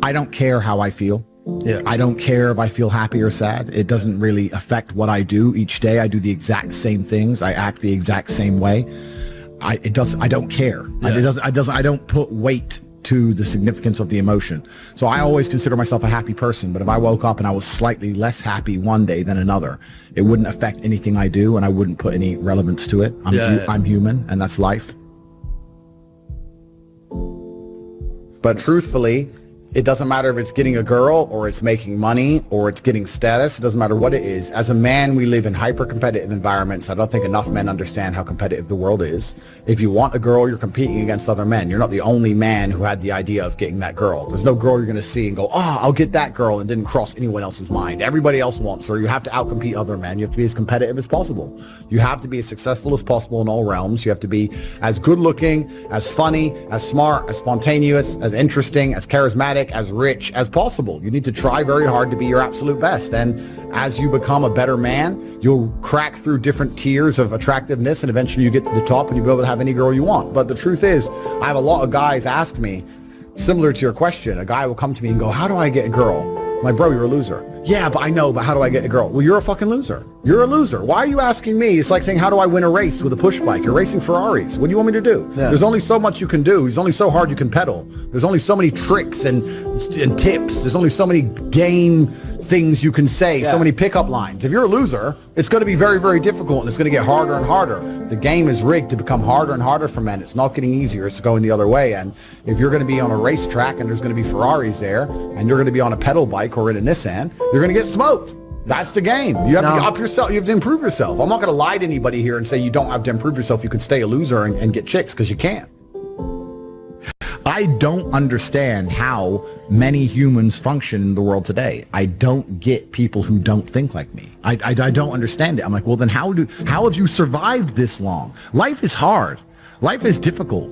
I don't care how I feel. Yeah. I don't care if I feel happy or sad. It doesn't really affect what I do each day. I do the exact same things. I act the exact same way. I don't care. Yeah. I don't put weight to the significance of the emotion. So I always consider myself a happy person, but if I woke up and I was slightly less happy one day than another, it wouldn't affect anything I do, and I wouldn't put any relevance to it. I'm human, and that's life. But truthfully, it doesn't matter if it's getting a girl or it's making money or it's getting status. It doesn't matter what it is. As a man, we live in hyper-competitive environments. I don't think enough men understand how competitive the world is. If you want a girl, you're competing against other men. You're not the only man who had the idea of getting that girl. There's no girl you're going to see and go, oh, I'll get that girl, and didn't cross anyone else's mind. Everybody else wants her. You have to outcompete other men. You have to be as competitive as possible. You have to be as successful as possible in all realms. You have to be as good-looking, as funny, as smart, as spontaneous, as interesting, as charismatic, as rich as possible. You need to try very hard to be your absolute best. And as you become a better man, you'll crack through different tiers of attractiveness, and eventually you get to the top and you'll be able to have any girl you want. But the truth is, I have a lot of guys ask me, similar to your question, a guy will come to me and go, how do I get a girl? I'm like, bro, you're a loser. Yeah, but I know, but how do I get a girl? Well, you're a fucking loser. You're a loser. Why are you asking me? It's like saying, how do I win a race with a push bike? You're racing Ferraris. What do you want me to do? Yeah. There's only so much you can do. There's only so hard you can pedal. There's only so many tricks and tips. There's only so many game things you can say, so many pickup lines. If you're a loser, it's going to be very, very difficult, and it's going to get harder and harder. The game is rigged to become harder and harder for men. It's not getting easier. It's going the other way. And if you're going to be on a racetrack and there's going to be Ferraris there, and you're going to be on a pedal bike or in a Nissan, you're going to get smoked. That's the game. You have to up yourself. You have to improve yourself. I'm not going to lie to anybody here and say you don't have to improve yourself. You can stay a loser and get chicks, because you can't. I don't understand how many humans function in the world today. I don't get people who don't think like me. I don't understand it. I'm like, well, then how have you survived this long? Life is hard. Life is difficult.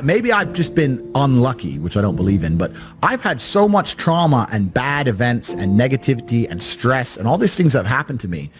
Maybe I've just been unlucky, which I don't believe in, but I've had so much trauma and bad events and negativity and stress and all these things that have happened to me,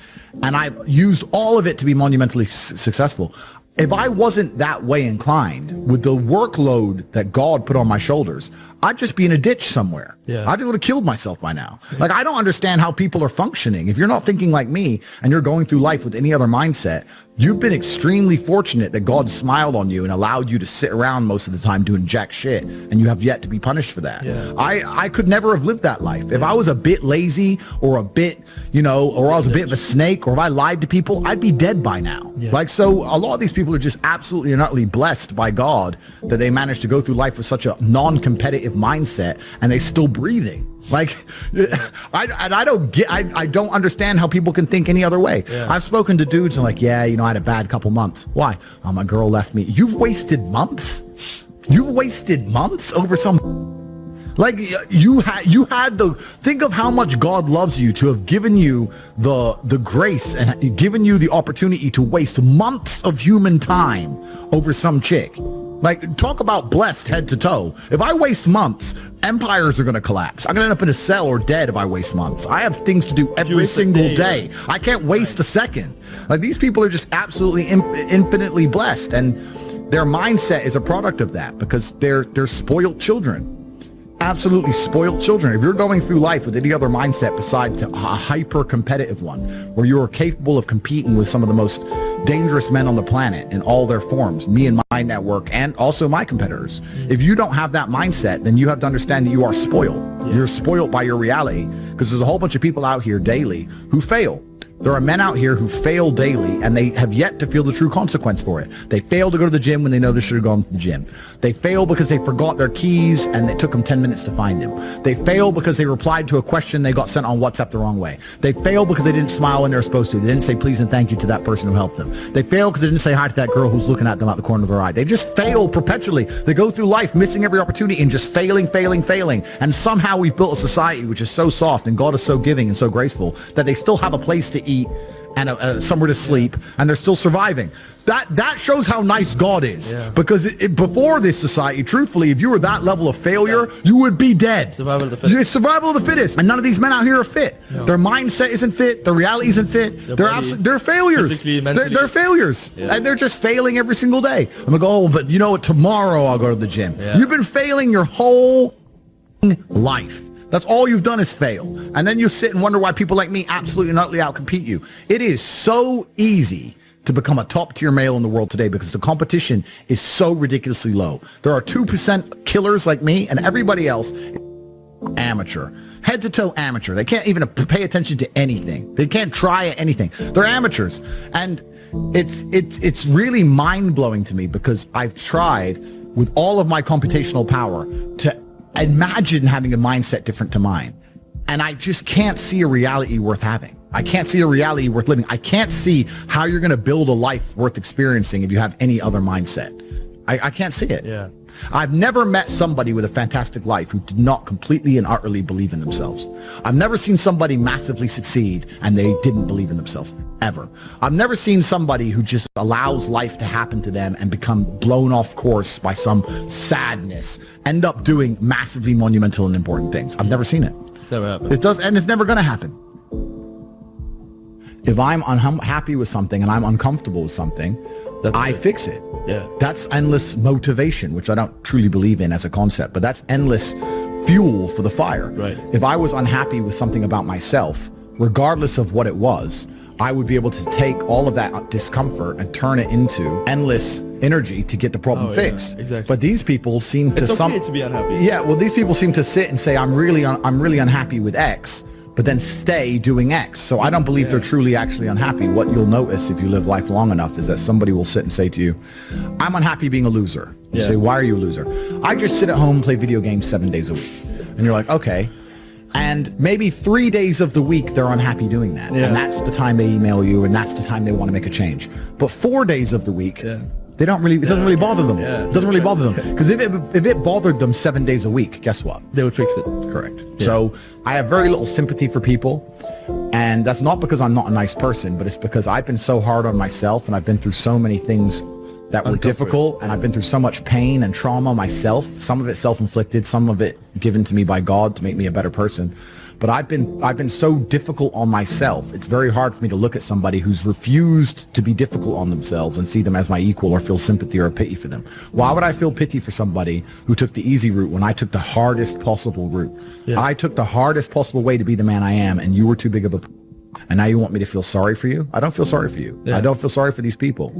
and I've used all of it to be monumentally successful. If I wasn't that way inclined, with the workload that God put on my shoulders, I'd just be in a ditch somewhere. Yeah. I would have killed myself by now. Like, I don't understand how people are functioning. If you're not thinking like me and you're going through life with any other mindset, you've been extremely fortunate that God smiled on you and allowed you to sit around most of the time doing jack shit, and you have yet to be punished for that. Yeah. I could never have lived that life. If I was a bit lazy or a bit, or I was a bit of a snake, or if I lied to people, I'd be dead by now. Yeah. Like, so a lot of these people are just absolutely and utterly blessed by God that they managed to go through life with such a non-competitive mindset, and they still breathing. Like, I don't understand how people can think any other way. Yeah. I've spoken to dudes and like, yeah, I had a bad couple months. Why? Oh, my girl left me. You've wasted months? You've wasted months over some... Like, you had the... Think of how much God loves you to have given you the grace and given you the opportunity to waste months of human time over some chick. Like, talk about blessed head to toe. If I waste months, empires are going to collapse. I'm going to end up in a cell or dead if I waste months. I have things to do every single day. I can't waste a second. Like, these people are just absolutely infinitely blessed, and their mindset is a product of that, because they're spoiled children. Absolutely spoiled children. If you're going through life with any other mindset besides a hyper-competitive one, where you are capable of competing with some of the most dangerous men on the planet in all their forms, me and my network, and also my competitors. If you don't have that mindset, then you have to understand that you are spoiled. Yeah. You're spoiled by your reality, because there's a whole bunch of people out here daily who fail. There are men out here who fail daily, and they have yet to feel the true consequence for it. They fail to go to the gym when they know they should have gone to the gym. They fail because they forgot their keys and it took them 10 minutes to find them. They fail because they replied to a question they got sent on WhatsApp the wrong way. They fail because they didn't smile when they were supposed to. They didn't say please and thank you to that person who helped them. They fail because they didn't say hi to that girl who's looking at them out the corner of their eye. They just fail perpetually. They go through life missing every opportunity and just failing. And somehow we've built a society which is so soft, and God is so giving and so graceful, that they still have a place to eat and somewhere to sleep, and they're still surviving. That shows how nice God is. Yeah. Because before this society, truthfully, if you were that level of failure, you would be dead. Survival of the fittest. It's survival of the fittest. And none of these men out here are fit. No. Their mindset isn't fit. Their reality isn't fit. They're failures. They're failures. Yeah. And they're just failing every single day. I'm like, oh, but you know what? Tomorrow I'll go to the gym. Yeah. You've been failing your whole life. That's all you've done is fail. And then you sit and wonder why people like me absolutely and utterly outcompete you. It is so easy to become a top tier male in the world today because the competition is so ridiculously low. There are 2% killers like me, and everybody else is amateur, head to toe amateur. They can't even pay attention to anything. They can't try anything. They're amateurs. And it's really mind-blowing to me because I've tried with all of my computational power to imagine having a mindset different to mine. And I just can't see a reality worth having. I can't see a reality worth living. I can't see how you're going to build a life worth experiencing if you have any other mindset. I can't see it. Yeah. I've never met somebody with a fantastic life who did not completely and utterly believe in themselves. I've never seen somebody massively succeed and they didn't believe in themselves, ever. I've never seen somebody who just allows life to happen to them and become blown off course by some sadness, end up doing massively monumental and important things. I've never seen it. It's never happened. It does, and it's never going to happen. If I'm unhappy with something and I'm uncomfortable with something, I fix it. Yeah. That's endless motivation, which I don't truly believe in as a concept, but that's endless fuel for the fire. Right. If I was unhappy with something about myself, regardless of what it was, I would be able to take all of that discomfort and turn it into endless energy to get the problem fixed. Yeah, exactly. But these people seem to it's okay to be unhappy. Yeah, well, these people seem to sit and say, I'm really unhappy with X, but then stay doing X. So I don't believe they're truly actually unhappy. What you'll notice if you live life long enough is that somebody will sit and say to you, I'm unhappy being a loser. You say, why are you a loser? I just sit at home and play video games 7 days a week. And you're like, okay. And maybe 3 days of the week they're unhappy doing that. And that's the time they email you and that's the time they want to make a change. But 4 days of the week, they don't really, it doesn't really bother them. It doesn't really bother them. Because if it bothered them 7 days a week, guess what? They would fix it. Correct. So I have very little sympathy for people. And that's not because I'm not a nice person, but it's because I've been so hard on myself and I've been through so many things that were difficult, and I've been through so much pain and trauma myself, some of it self-inflicted, some of it given to me by God to make me a better person. But I've been so difficult on myself. It's very hard for me to look at somebody who's refused to be difficult on themselves and see them as my equal or feel sympathy or pity for them. Why would I feel pity for somebody who took the easy route when I took the hardest possible route? I took the hardest possible way to be the man I am, and you were too big of a... And now you want me to feel sorry for you? I don't feel sorry for you. I don't feel sorry for these people.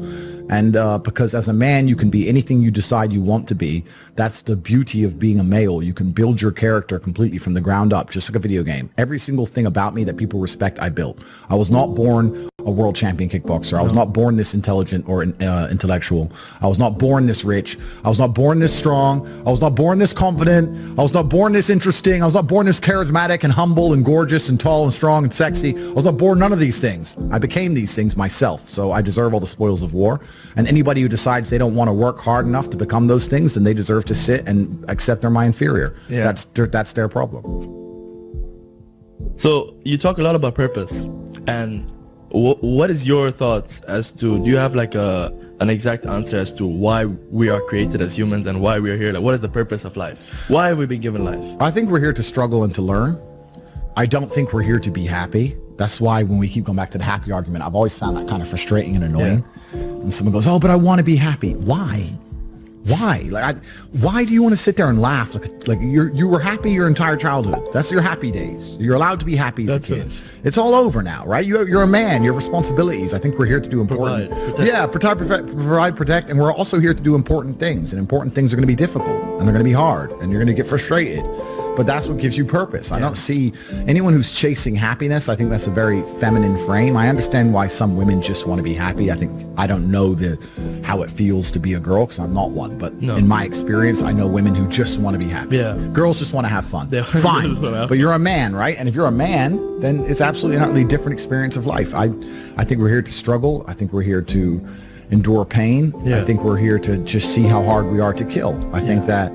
And because as a man, you can be anything you decide you want to be. That's the beauty of being a male. You can build your character completely from the ground up, just like a video game. Every single thing about me that people respect, I built. I was not born a world champion kickboxer. I was not born this intelligent or intellectual. I was not born this rich. I was not born this strong. I was not born this confident. I was not born this interesting. I was not born this charismatic and humble and gorgeous and tall and strong and sexy. I was not born none of these things. I became these things myself. So I deserve all the spoils of war. And anybody who decides they don't want to work hard enough to become those things, then they deserve to sit and accept they're my inferior. That's their problem. So you talk a lot about purpose, and what is your thoughts as to, do you have like an exact answer as to why we are created as humans and why we are here? Like, what is the purpose of life? Why have we been given life? I think we're here to struggle and to learn. I don't think we're here to be happy. That's why when we keep going back to the happy argument, I've always found that kind of frustrating and annoying. And someone goes, oh, but I want to be happy. Why? Why? Why do you want to sit there and laugh like you were happy your entire childhood? That's your happy days. You're allowed to be happy as a kid. Finished. It's all over now, right? You're a man. You have responsibilities. I think we're here to do important. Provide, protect, and we're also here to do important things. And important things are going to be difficult, and they're going to be hard, and you're going to get frustrated. But that's what gives you purpose. I don't see anyone who's chasing happiness. I think that's a very feminine frame. I understand why some women just want to be happy. I don't know how it feels to be a girl because I'm not one. But in my experience, I know women who just want to be happy. Girls just want to have fun. Fine. But you're a man, right? And if you're a man, then it's absolutely not really a different experience of life. I think we're here to struggle. I think we're here to endure pain. I think we're here to just see how hard we are to kill. I think that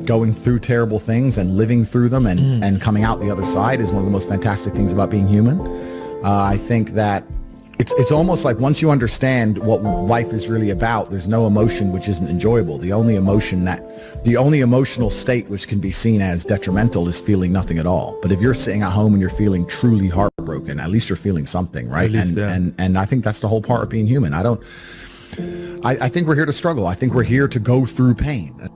going through terrible things and living through them and coming out the other side is one of the most fantastic things about being human. I think that it's almost like once you understand what life is really about, there's no emotion which isn't enjoyable. The only emotional state which can be seen as detrimental is feeling nothing at all. But if you're sitting at home and you're feeling truly heartbroken, at least you're feeling something, right? And I think that's the whole part of being human. I think we're here to struggle. I think we're here to go through pain.